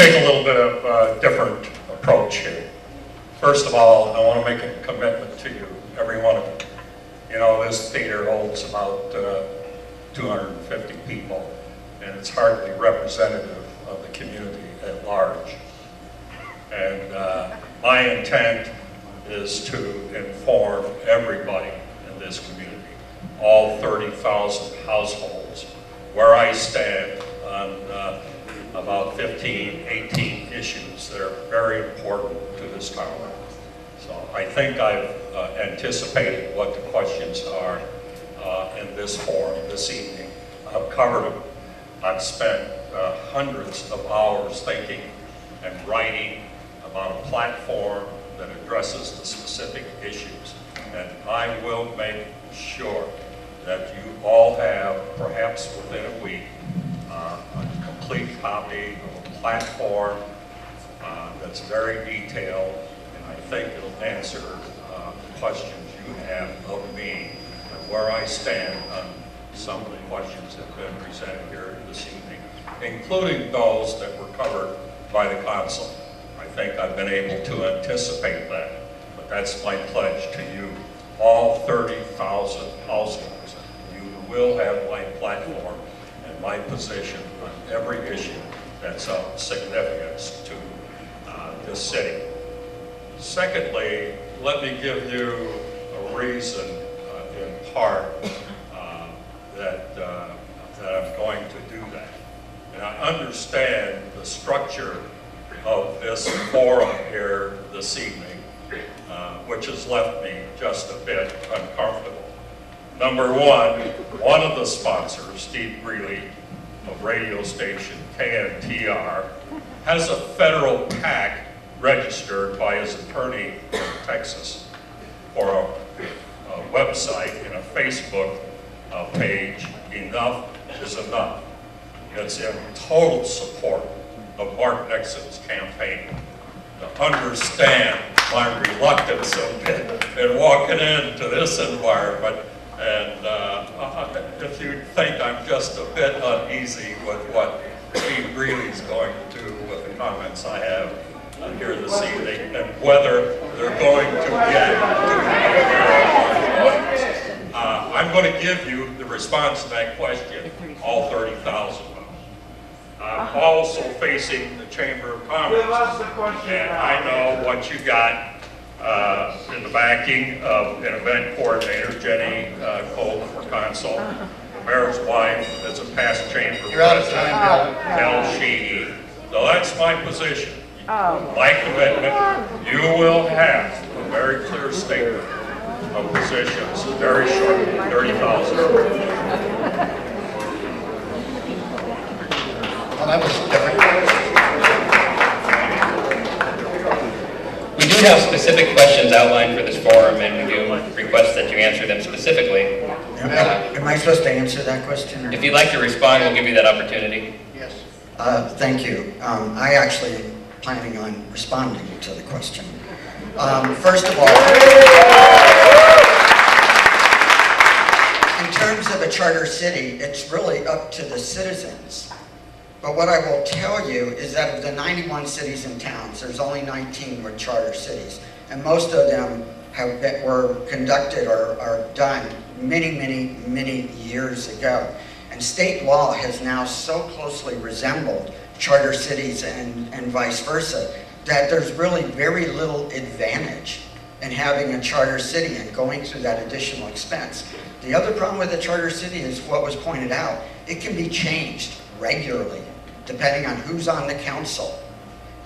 take a little bit of a different approach here. First of all, I want to make a commitment to you, every one of you. You know, this theater holds about 250 people, and it's hardly representative of the community at large. And my intent is to inform everybody in this community, all 30,000 households, where I stand on about 15, 18 issues that are very important to this town. So I think I've anticipated what the questions are in this forum this evening. I've covered them. I've spent hundreds of hours thinking and writing about a platform that addresses the specific issues. And I will make sure that you all have, perhaps within a week, a complete copy of a platform that's very detailed, and I think it'll answer the questions you have of me and where I stand on some of the questions that have been presented here this evening, including those that were covered by the council. I think I've been able to anticipate that, but that's my pledge to you, all 30,000 households. You will have my platform and my position on every issue that's of significance to this city. Secondly, let me give you a reason, in part, that I'm going to do that. And I understand the structure of this forum here this evening, which has left me just a bit uncomfortable. Number one of the sponsors, Steve Greeley of radio station KNTR, has a federal PAC registered by his attorney in Texas for a website and a Facebook page, Enough is Enough. It's in total support of Mark Nixon's campaign. To understand my reluctance a bit in walking into this environment, and if you think I'm just a bit uneasy with what Steve Greeley's going to do with the comments I have here this evening, and whether they're going to get I'm going to give you the response to that question, all 30,000 of them. I'm also facing the Chamber of Commerce, and I know what you got in the backing of an event coordinator, Jenny Cole for Consul. The mayor's wife is a past chamber president, Mel Sheehy. So that's my position. My commitment, you will have a very clear statement of positions very shortly, 30,000. Well, that was different. We do have specific questions outlined for this forum, and we do request that you answer them specifically. Am I supposed to answer that question? Or? If you'd like to respond, we'll give you that opportunity. Yes. Thank you. I actually am planning on responding to the question. First of all, in terms of a charter city, it's really up to the citizens. But what I will tell you is that of the 91 cities and towns, there's only 19 were charter cities. And most of them were conducted or are done many years ago. And state law has now so closely resembled charter cities and vice versa that there's really very little advantage in having a charter city and going through that additional expense. The other problem with a charter city is what was pointed out. It can be changed regularly depending on who's on the council.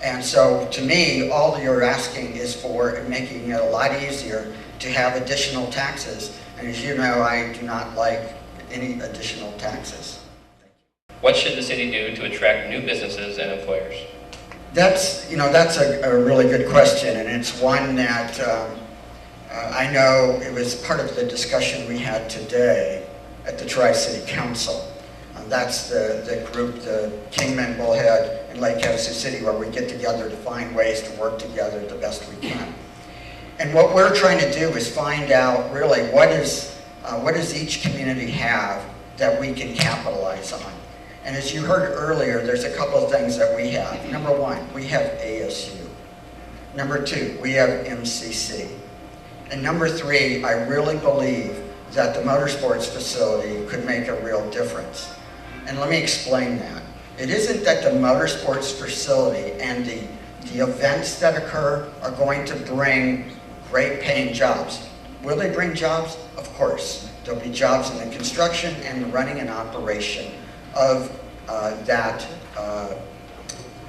And so to me, all you're asking is for making it a lot easier to have additional taxes. And as you know, I do not like any additional taxes. What should the city do to attract new businesses and employers? That's a really good question, and it's one that I know it was part of the discussion we had today at the Tri-City Council. That's the group, the Kingman, Bullhead, and Lake Havasu City, where we get together to find ways to work together the best we can. And what we're trying to do is find out really what does each community have that we can capitalize on. And as you heard earlier, there's a couple of things that we have. Number one, we have ASU. Number two, we have MCC. And number three, I really believe that the motorsports facility could make a real difference. And let me explain that. It isn't that the motorsports facility and the events that occur are going to bring great paying jobs. Will they bring jobs? Of course. There'll be jobs in the construction and the running and operation of that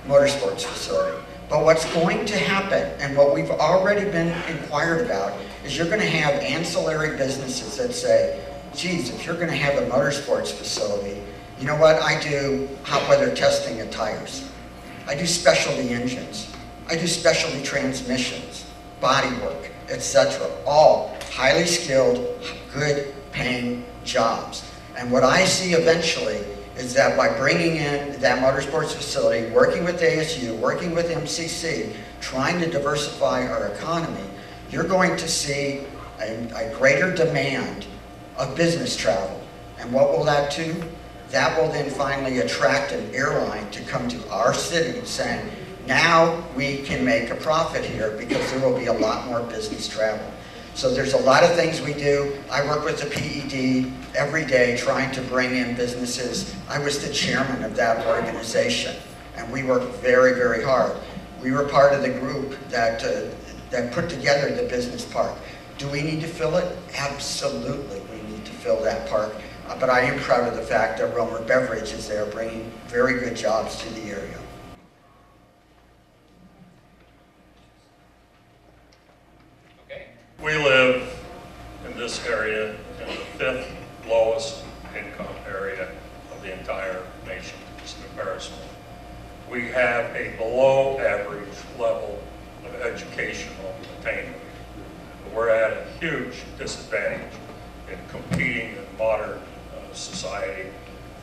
motorsports facility. But what's going to happen, and what we've already been inquired about, is you're going to have ancillary businesses that say, geez, if you're going to have a motorsports facility, you know what, I do hot weather testing of tires. I do specialty engines. I do specialty transmissions, body work, etc. All highly skilled, good paying jobs. And what I see eventually is that by bringing in that motorsports facility, working with ASU, working with MCC, trying to diversify our economy, you're going to see a greater demand of business travel. And what will that do? That will then finally attract an airline to come to our city saying, now we can make a profit here because there will be a lot more business travel. So there's a lot of things we do. I work with the PED every day trying to bring in businesses. I was the chairman of that organization, and we worked very, very hard. We were part of the group that put together the business park. Do we need to fill it? Absolutely, we need to fill that park. But I am proud of the fact that Romer Beverage is there bringing very good jobs to the area. We live in this area in the fifth lowest income area of the entire nation. It's an embarrassment. We have a below average level of educational attainment. We're at a huge disadvantage in competing in modern society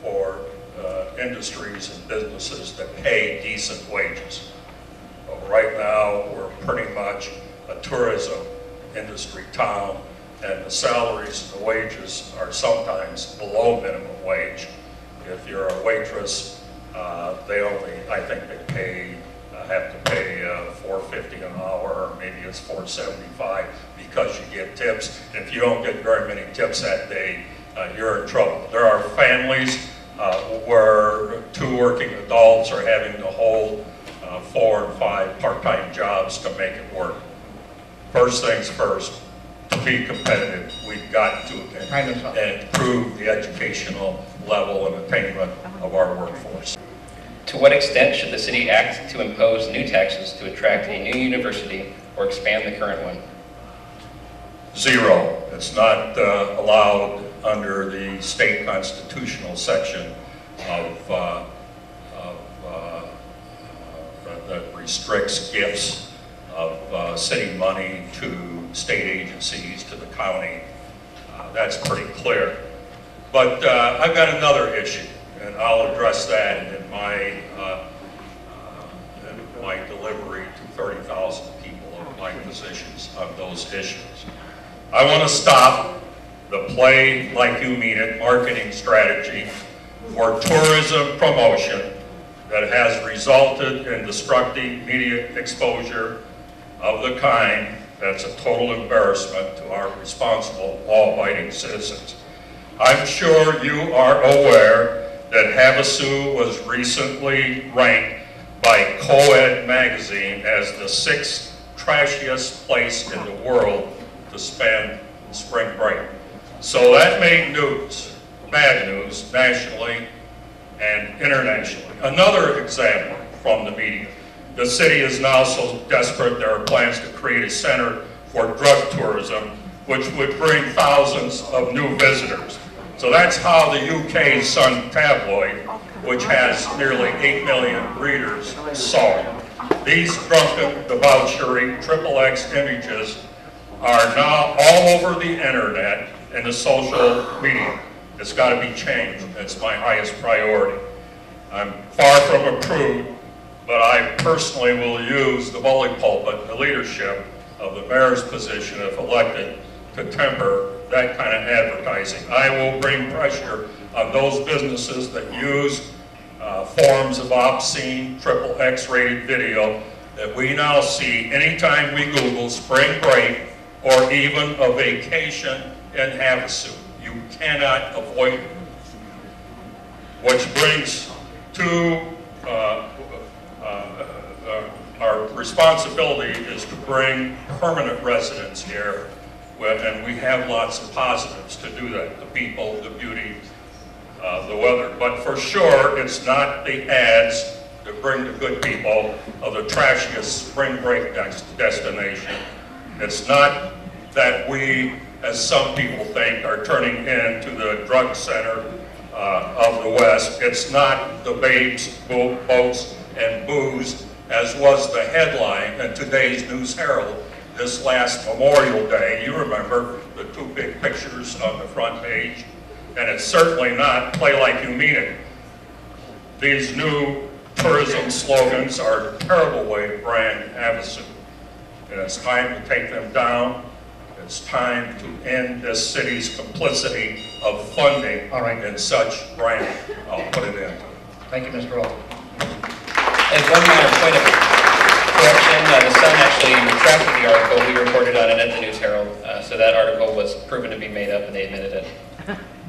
for industries and businesses that pay decent wages. Right now, we're pretty much a tourism industry town, and the salaries and the wages are sometimes below minimum wage. If you're a waitress, they only, I think they have to pay $4.50 an hour, or maybe it's $4.75 because you get tips. If you don't get very many tips that day, you're in trouble. There are families where two working adults are having to hold 4 and 5 part-time jobs to make it work. First things first, to be competitive, we've got to improve the educational level and attainment of our workforce. To what extent should the city act to impose new taxes to attract a new university or expand the current one? Zero. It's not allowed under the state constitutional section of that restricts gifts of city money to state agencies, to the county. That's pretty clear. But I've got another issue, and I'll address that in my delivery to 30,000 people of my positions on those issues. I want to stop the play like you mean it marketing strategy for tourism promotion that has resulted in destructive media exposure of the kind that's a total embarrassment to our responsible, law-abiding citizens. I'm sure you are aware that Havasu was recently ranked by Co-Ed magazine as the 6th trashiest place in the world to spend spring break. So that made news, bad news, nationally and internationally. Another example from the media. The city is now so desperate there are plans to create a center for drug tourism, which would bring thousands of new visitors. So that's how the UK Sun tabloid, which has nearly 8 million readers, saw it. These drunken, debauchery, XXX images are now all over the internet and the social media. It's got to be changed. That's my highest priority. I'm far from a prude, but I personally will use the bully pulpit, the leadership of the mayor's position, if elected, to temper that kind of advertising. I will bring pressure on those businesses that use forms of obscene triple X rated video that we now see anytime we Google spring break or even a vacation in Havasu. You cannot avoid it. Which brings to our responsibility is to bring permanent residents here, and we have lots of positives to do that, the people, the beauty, the weather. But for sure, it's not the ads that bring the good people of the trashiest spring break destination. It's not that we, as some people think, are turning into the drug center of the West. It's not the babes, boats, and booze, as was the headline in today's News Herald this last Memorial Day. You remember the two big pictures on the front page? And it's certainly not play like you mean it. These new tourism slogans are a terrible way to brand Havasu. And it's time to take them down. It's time to end this city's complicity of funding in such brand. I'll put it in. Thank you, Mr. Alden. As one minor point of correction, the Sun actually retracted the article. We reported on it at the News Herald, so that article was proven to be made up, and they admitted it.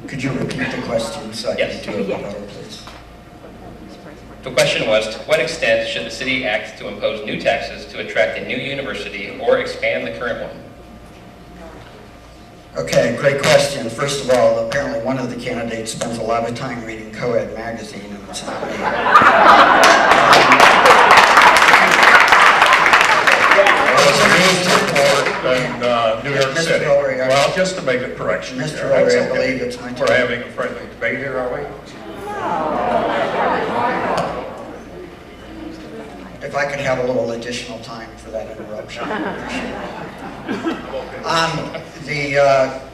Could you repeat the question so I Yes. can do it better, please? The question was, to what extent should the city act to impose new taxes to attract a new university or expand the current one? Okay, great question. First of all, apparently one of the candidates spends a lot of time reading Co-Ed magazine, and it's not me. New York Mr. City. Ulrich, Well, just to make a correction. Mr. here, that's Ulrich, I okay. believe it's my We're turn. having a friendly debate here, are we? If I could have a little additional time for that interruption.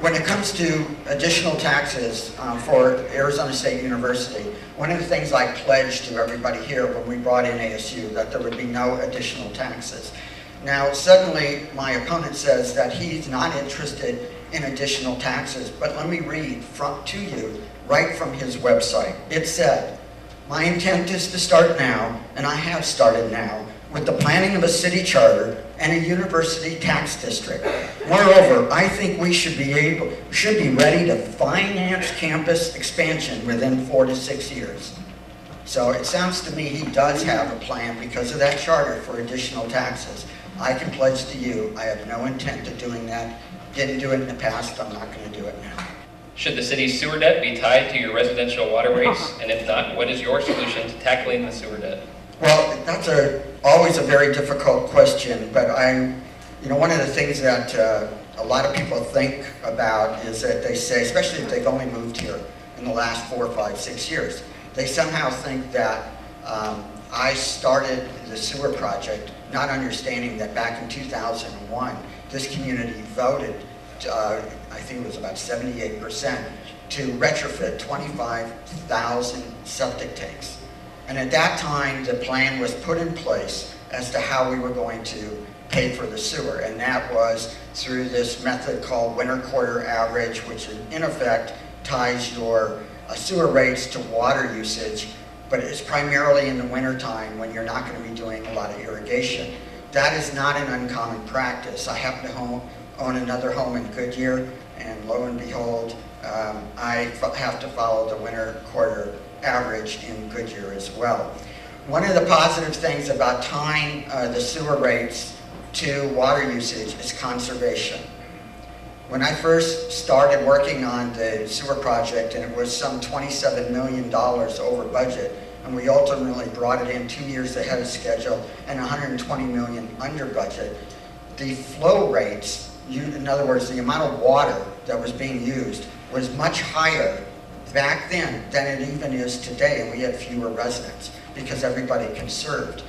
When it comes to additional taxes for Arizona State University, one of the things I pledged to everybody here when we brought in ASU, that there would be no additional taxes. Now, suddenly, my opponent says that he's not interested in additional taxes, but let me read to you right from his website. It said, "My intent is to start now, and I have started now, with the planning of a city charter and a university tax district. Moreover, I think we should be ready to finance campus expansion within 4 to 6 years." So it sounds to me he does have a plan because of that charter for additional taxes. I can pledge to you, I have no intent of doing that. Didn't do it in the past, I'm not going to do it now. Should the city's sewer debt be tied to your residential water rates? And if not, what is your solution to tackling the sewer debt? Well, that's always a very difficult question, but one of the things that a lot of people think about is that they say, especially if they've only moved here in the last 4, 5, 6 years, they somehow think that I started the sewer project not understanding that back in 2001, this community voted, I think it was about 78%, to retrofit 25,000 septic tanks. And at that time, the plan was put in place as to how we were going to pay for the sewer. And that was through this method called winter quarter average, which in effect ties your sewer rates to water usage, but it's primarily in the wintertime when you're not going to be doing a lot of irrigation. That is not an uncommon practice. I happen to own another home in Goodyear, and lo and behold, I have to follow the winter quarter average in Goodyear as well. One of the positive things about tying the sewer rates to water usage is conservation. When I first started working on the sewer project, and it was some $27 million over budget, and we ultimately brought it in 2 years ahead of schedule and $120 million under budget, the flow rates, in other words, the amount of water that was being used was much higher back then than it even is today, and we had fewer residents because everybody conserved.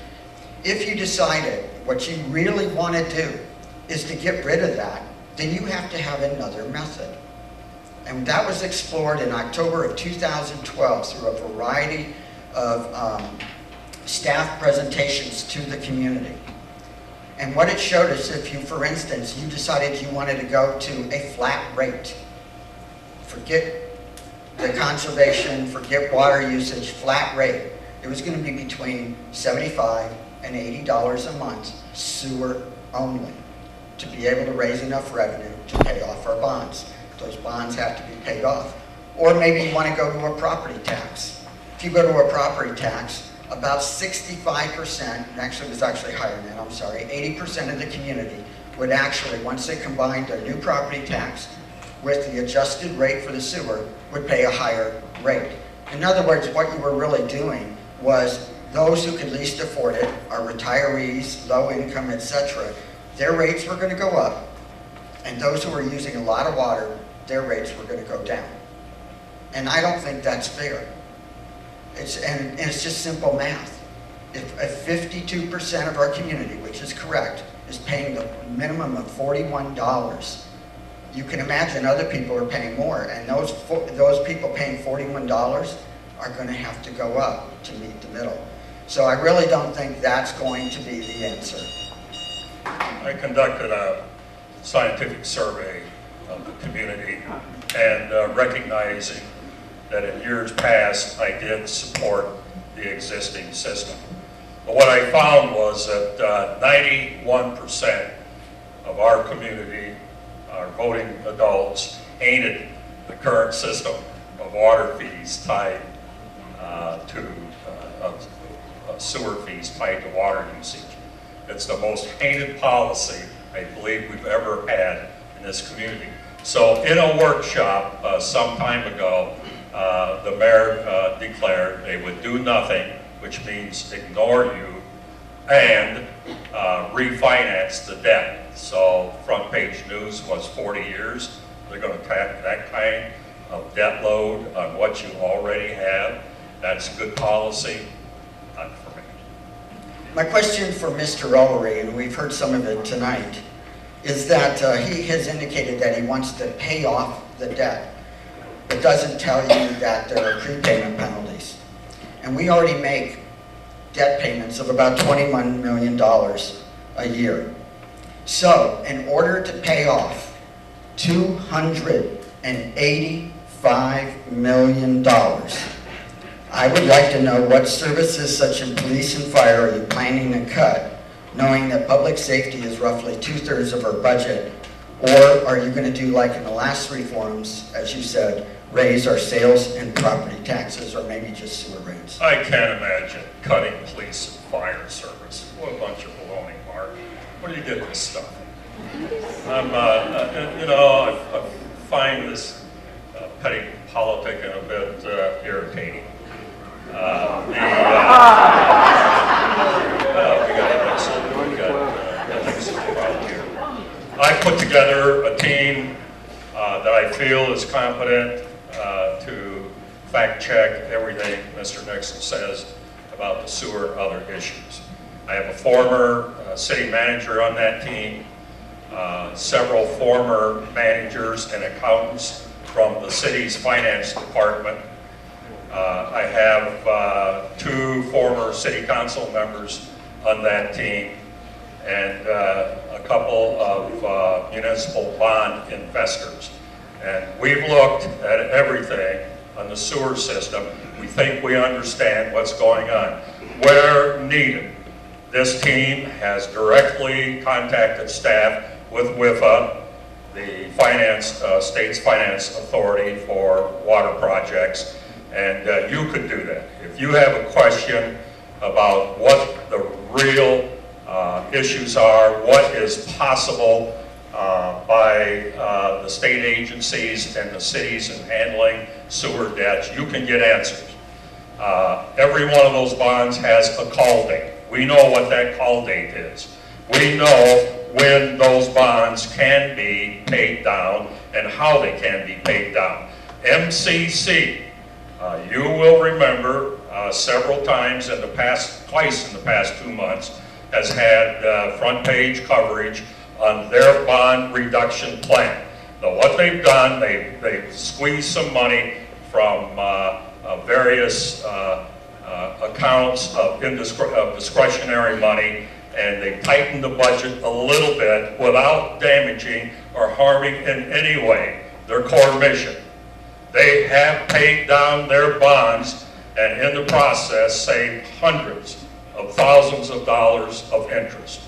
If you decided what you really want to do is to get rid of that, then you have to have another method. And that was explored in October of 2012 through a variety of staff presentations to the community. And what it showed us, if you, for instance, you decided you wanted to go to a flat rate, forget the conservation, forget water usage, flat rate, it was going to be between $75 and $80 a month, sewer only, to be able to raise enough revenue to pay off our bonds. Those bonds have to be paid off. Or maybe you want to go to a property tax. If you go to a property tax, about 65%, and actually it was actually higher than that, I'm sorry, 80% of the community would actually, once they combined their new property tax with the adjusted rate for the sewer, would pay a higher rate. In other words, what you were really doing was those who could least afford it, our retirees, low income, etc., their rates were going to go up, and those who were using a lot of water, their rates were going to go down. And I don't think that's fair. And it's just simple math. If 52% of our community, which is correct, is paying the minimum of $41, you can imagine other people are paying more, and those people paying $41 are going to have to go up to meet the middle. So I really don't think that's going to be the answer. I conducted a scientific survey of the community, and recognizing that in years past I did support the existing system. But what I found was that 91% of our community, our voting adults, hated the current system of water fees tied to sewer fees tied to water usage. It's the most hated policy I believe we've ever had in this community. So in a workshop some time ago, the mayor declared they would do nothing, which means ignore you, and refinance the debt. So front page news was 40 years. They're going to tack that kind of debt load on what you already have. That's good policy, not for me. My question for Mr. Ullery, and we've heard some of it tonight, is that he has indicated that he wants to pay off the debt, but doesn't tell you that there are prepayment penalties. And we already make debt payments of about $21 million a year. So in order to pay off $285 million, I would like to know what services such as police and fire are you planning to cut, knowing that public safety is roughly 2/3 of our budget? Or are you going to do like in the last three forums, as you said, raise our sales and property taxes, or maybe just sewer rates? I can't imagine cutting police and fire service. What a bunch of baloney, Mark. Where do you get this stuff? I find this petty politicking a bit irritating. We got ethics problem here. I put together a team that I feel is competent to fact check everything Mr. Nixon says about the sewer and other issues. I have a former city manager on that team, several former managers and accountants from the city's finance department. I have 2 former city council members on that team, and a couple of municipal bond investors. And we've looked at everything on the sewer system. We think we understand what's going on. Where needed, this team has directly contacted staff with WIFA, the state's finance authority for water projects, and you could do that. If you have a question about what the real issues are, what is possible by the state agencies and the cities in handling sewer debts, you can get answers. Every one of those bonds has a call date. We know what that call date is. We know when those bonds can be paid down and how they can be paid down. MCC, you will remember several times twice in the past 2 months, has had front page coverage on their bond reduction plan. Now what they've done, they've squeezed some money from various accounts of discretionary money, and they tightened the budget a little bit without damaging or harming in any way their core mission. They have paid down their bonds and in the process saved hundreds of thousands of dollars of interest.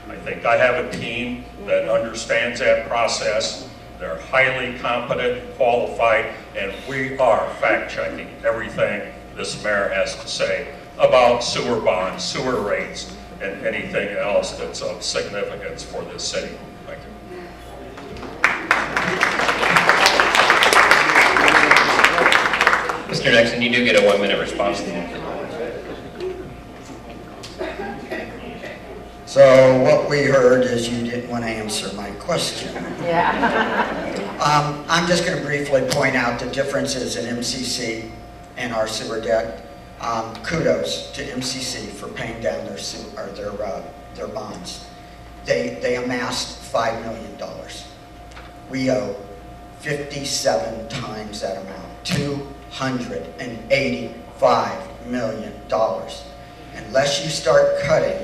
I think I have a team that understands that process. They're highly competent and qualified, and we are fact-checking everything this mayor has to say about sewer bonds, sewer rates, and anything else that's of significance for this city. Thank you. Mr. Nixon, you do get a 1-minute response. So what we heard is you didn't want to answer my question. Yeah. I'm just going to briefly point out the differences in MCC and our sewer debt. Kudos to MCC for paying down their bonds. They amassed $5 million. We owe 57 times that amount, $285 million. Unless you start cutting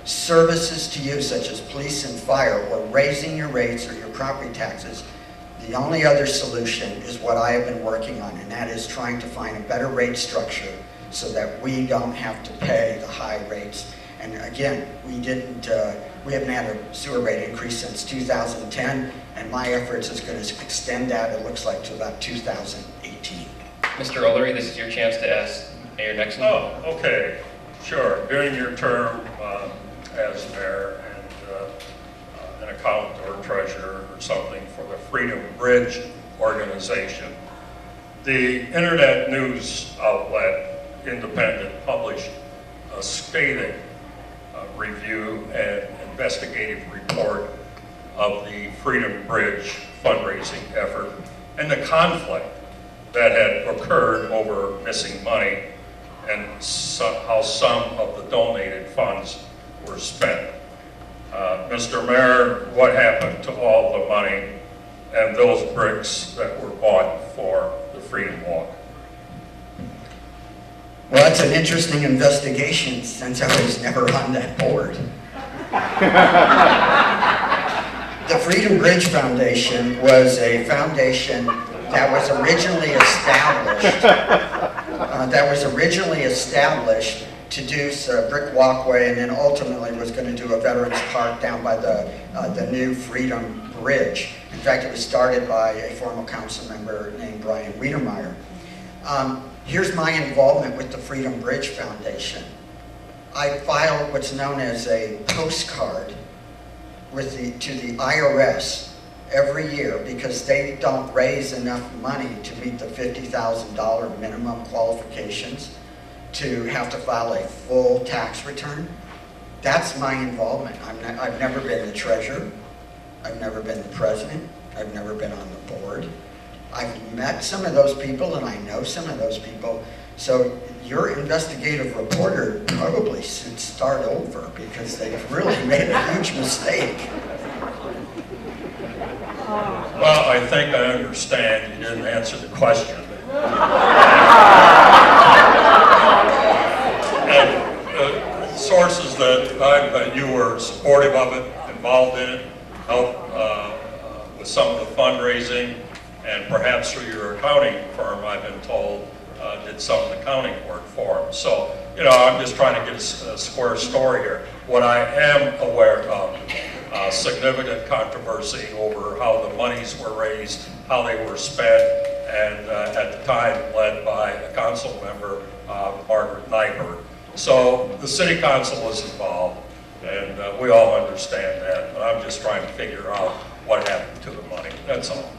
services to you, such as police and fire, or raising your rates or your property taxes, the only other solution is what I have been working on, and that is trying to find a better rate structure so that we don't have to pay the high rates. And again, we haven't had a sewer rate increase since 2010, and my efforts is going to extend that, it looks like, to about 2018. Mr. O'Leary, this is your chance to ask Mayor Nixon. Oh, okay, sure. During your term as mayor and an accountant or treasurer or something for the Freedom Bridge organization, the internet news outlet Independent published a scathing review and investigative report of the Freedom Bridge fundraising effort and the conflict that had occurred over missing money and how some of the donated funds were spent. Mr. Mayor, what happened to all the money and those bricks that were bought for the Freedom Walk? Well, that's an interesting investigation since I was never on that board. The Freedom Bridge Foundation was a foundation that was originally established to do a brick walkway, and then ultimately was going to do a Veterans Park down by the new Freedom Bridge. In fact, it was started by a former council member named Brian Wiedemeyer. Here's my involvement with the Freedom Bridge Foundation. I filed what's known as a postcard to the IRS every year because they don't raise enough money to meet the $50,000 minimum qualifications to have to file a full tax return. That's my involvement. I've never been the treasurer. I've never been the president. I've never been on the board. I've met some of those people and I know some of those people. So your investigative reporter probably should start over because they've really made a huge mistake. Well, I think I understand you didn't answer the question. And sources that you were supportive of it, involved in it, helped with some of the fundraising, and perhaps through your accounting firm, I've been told, did some of the accounting work for them. So, I'm just trying to get a square story here. What I am aware of, significant controversy over how the monies were raised, how they were spent, and at the time led by a council member, Margaret Nyberg. So the city council was involved, and we all understand that, but I'm just trying to figure out what happened to the money. That's all.